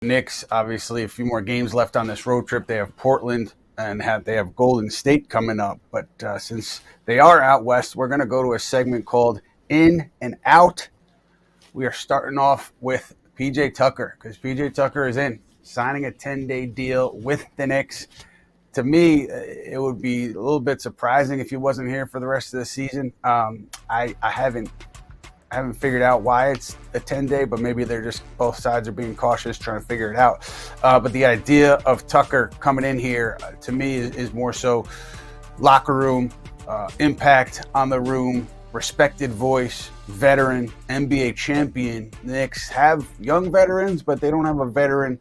Knicks, obviously, a few more games left on this road trip. They have Portland and they have Golden State coming up. But since they are out west, we're going to go to a segment called In and Out. We are starting off with PJ Tucker because PJ Tucker is signing a 10-day deal with the Knicks. To me, it would be a little bit surprising if he wasn't here for the rest of the season. I haven't figured out why it's a 10-day, but maybe they're just both sides are being cautious, trying to figure it out. But the idea of Tucker coming in here, to me, is more so locker room, impact on the room, respected voice, veteran, NBA champion. The Knicks have young veterans, but they don't have a veteran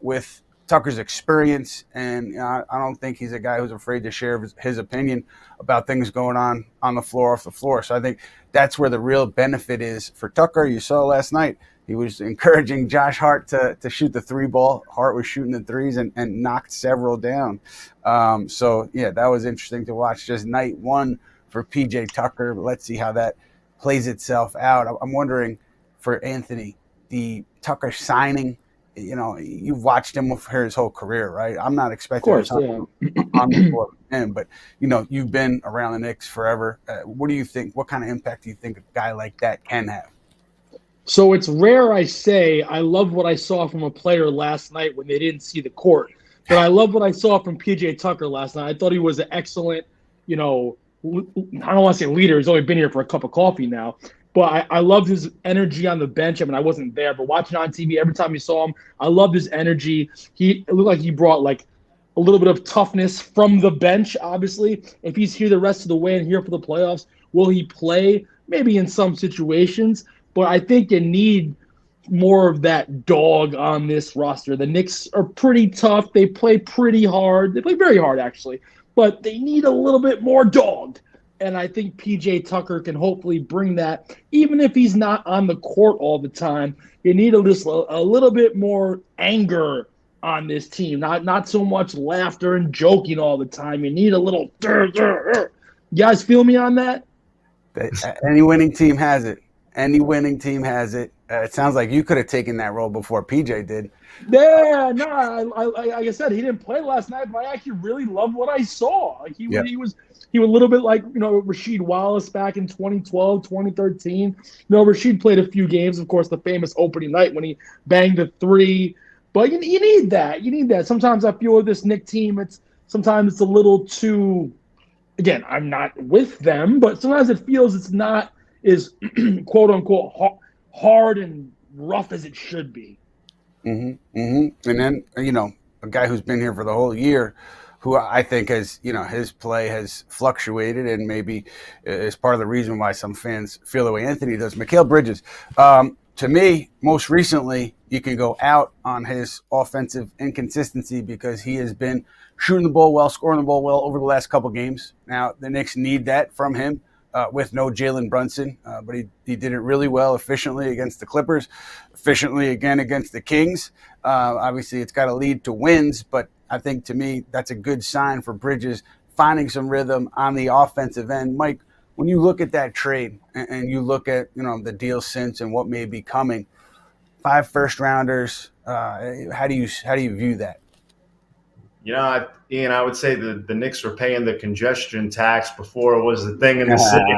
with Tucker's experience, and I don't think he's a guy who's afraid to share his opinion about things going on the floor, off the floor. So I think that's where the real benefit is for Tucker. You saw last night, he was encouraging Josh Hart to shoot the three ball. Hart was shooting the threes and knocked several down. So, yeah, that was interesting to watch. Just night one for PJ Tucker. But let's see how that plays itself out. I'm wondering for Anthony, the Tucker signing, you've watched him for his whole career, right? I'm not expecting on the floor with him, but you've been around the Knicks forever. What do you think? What kind of impact do you think a guy like that can have? So it's rare I say I love what I saw from a player last night when they didn't see the court, but I love what I saw from PJ Tucker last night. I thought he was an excellent, I don't want to say leader. He's only been here for a cup of coffee now. But I loved his energy on the bench. I mean, I wasn't there, but watching on TV, every time you saw him, I loved his energy. It looked like he brought like a little bit of toughness from the bench, obviously. If he's here the rest of the way and here for the playoffs, will he play? Maybe in some situations. But I think you need more of that dog on this roster. The Knicks are pretty tough. They play pretty hard. They play very hard, actually. But they need a little bit more dog. And I think PJ Tucker can hopefully bring that, even if he's not on the court all the time. You need a little bit more anger on this team, not so much laughter and joking all the time. You need a little. You guys feel me on that? Any winning team has it. It sounds like you could have taken that role before PJ did. Yeah, no, like I said, he didn't play last night, but I actually really loved what I saw. Like he was a little bit like, Rasheed Wallace back in 2012, 2013. Rasheed played a few games, of course, the famous opening night when he banged a three. But you need that. You need that. Sometimes I feel with this Knicks team, sometimes it's a little too, again, I'm not with them, but sometimes it feels it's not as quote unquote hard and rough as it should be. Mm-hmm, mm-hmm. And then, a guy who's been here for the whole year, who I think has, his play has fluctuated and maybe is part of the reason why some fans feel the way Anthony does. Mikal Bridges, to me, most recently, you can go out on his offensive inconsistency because he has been shooting the ball well, scoring the ball well over the last couple games. Now, the Knicks need that from him. With no Jalen Brunson, but he did it really well, efficiently against the Clippers, efficiently again against the Kings. Obviously, it's got to lead to wins, but I think to me that's a good sign for Bridges finding some rhythm on the offensive end. Mike, when you look at that trade and you look at the deal since and what may be coming, 5 first-rounders, how do you view that? Ian, I would say the Knicks were paying the congestion tax before it was the thing in the city.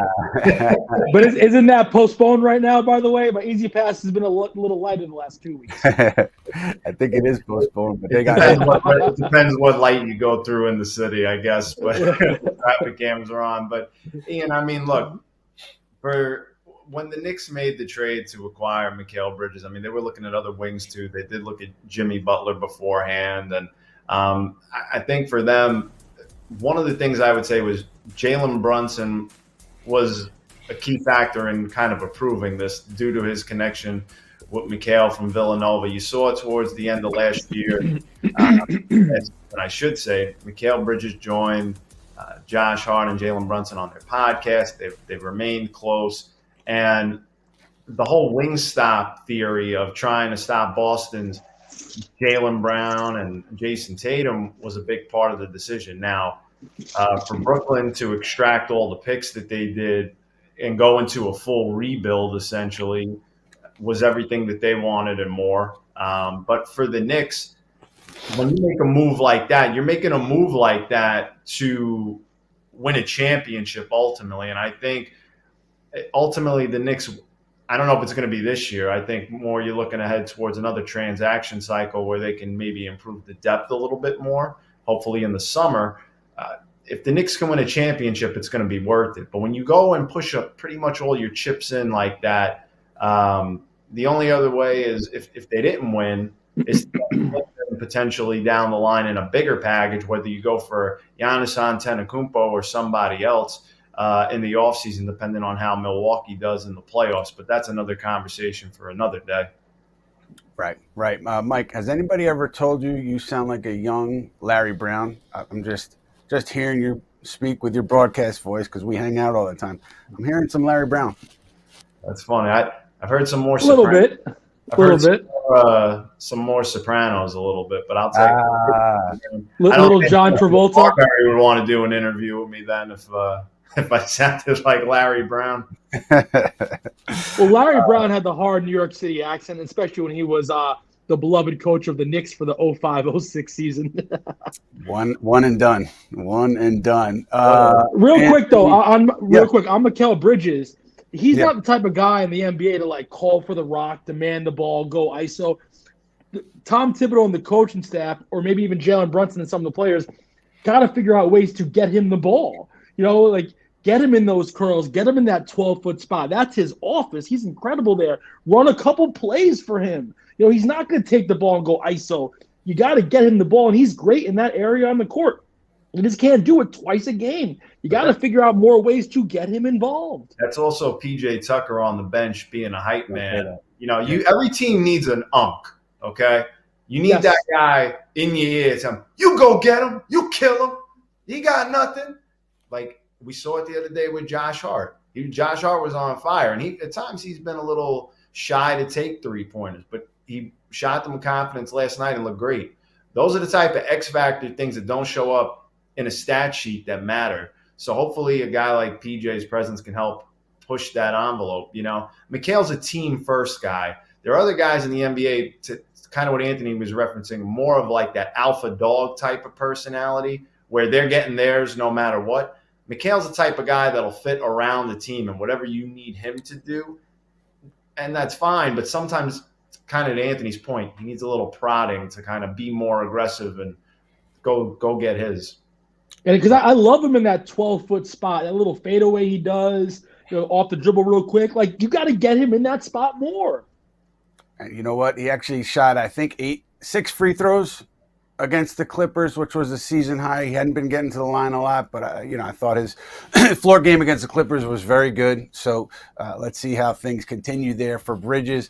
But isn't that postponed right now, by the way? My Easy Pass has been a little light in the last 2 weeks. I think it is postponed, but it depends what light you go through in the city, I guess. But traffic cams are on. But, Ian, I mean, look, when the Knicks made the trade to acquire Mikal Bridges, I mean, they were looking at other wings too. They did look at Jimmy Butler beforehand, and I think for them, one of the things I would say was Jalen Brunson was a key factor in kind of approving this due to his connection with Mikal from Villanova. You saw towards the end of last year, and I should say, Mikal Bridges joined Josh Hart and Jalen Brunson on their podcast. They've remained close. And the whole Wingstop theory of trying to stop Boston's Jaylen Brown and Jason Tatum was a big part of the decision. Now, for Brooklyn to extract all the picks that they did and go into a full rebuild, essentially, was everything that they wanted and more. But for the Knicks, when you make a move like that, you're making a move like that to win a championship ultimately. And I think ultimately the Knicks, I don't know if it's going to be this year. I think more you're looking ahead towards another transaction cycle where they can maybe improve the depth a little bit more, hopefully in the summer. If the Knicks can win a championship, it's going to be worth it. But when you go and push up pretty much all your chips in like that, the only other way is if they didn't win is potentially down the line in a bigger package, whether you go for Giannis Antetokounmpo or somebody else in the offseason, depending on how Milwaukee does in the playoffs. But that's another conversation for another day. Right. Mike, has anybody ever told you sound like a young Larry Brown? I'm just hearing you speak with your broadcast voice because we hang out all the time. I'm hearing some Larry Brown. That's funny. I've heard some more. A little bit. Some more Sopranos a little bit, but I'll take little John Travolta. Barry would want to do an interview with me then if I sounded like Larry Brown. Well, Larry Brown had the hard New York City accent, especially when he was the beloved coach of the Knicks for the 05-06 season. One and done. Quick though, I'm Mikal Bridges. He's not the type of guy in the NBA to like call for the rock, demand the ball, go ISO. Tom Thibodeau and the coaching staff, or maybe even Jalen Brunson and some of the players, got to figure out ways to get him the ball. Like get him in those curls, get him in that 12-foot spot. That's his office. He's incredible there. Run a couple plays for him. He's not going to take the ball and go ISO. You got to get him the ball, and he's great in that area on the court. You just can't do it twice a game. You got to figure out more ways to get him involved. That's also PJ Tucker on the bench being a hype man. Every team needs an unk, okay? You need that guy in your ear telling him, you go get him, you kill him. He got nothing. Like we saw it the other day with Josh Hart. Josh Hart was on fire, and at times he's been a little shy to take three-pointers, but he shot them with confidence last night and looked great. Those are the type of X-factor things that don't show up in a stat sheet that matter. So hopefully a guy like PJ's presence can help push that envelope. Mikal's a team-first guy. There are other guys in the NBA, to kind of what Anthony was referencing, more of like that alpha dog type of personality where they're getting theirs no matter what. Mikal's the type of guy that'll fit around the team and whatever you need him to do, and that's fine. But sometimes, kind of to Anthony's point, he needs a little prodding to kind of be more aggressive and go get his. And because I love him in that 12-foot spot, that little fadeaway he does, off the dribble real quick. Like, you got to get him in that spot more. And you know what? He actually shot, I think, 6 free throws against the Clippers, which was a season high. He hadn't been getting to the line a lot, but, I thought his floor game against the Clippers was very good. So let's see how things continue there for Bridges.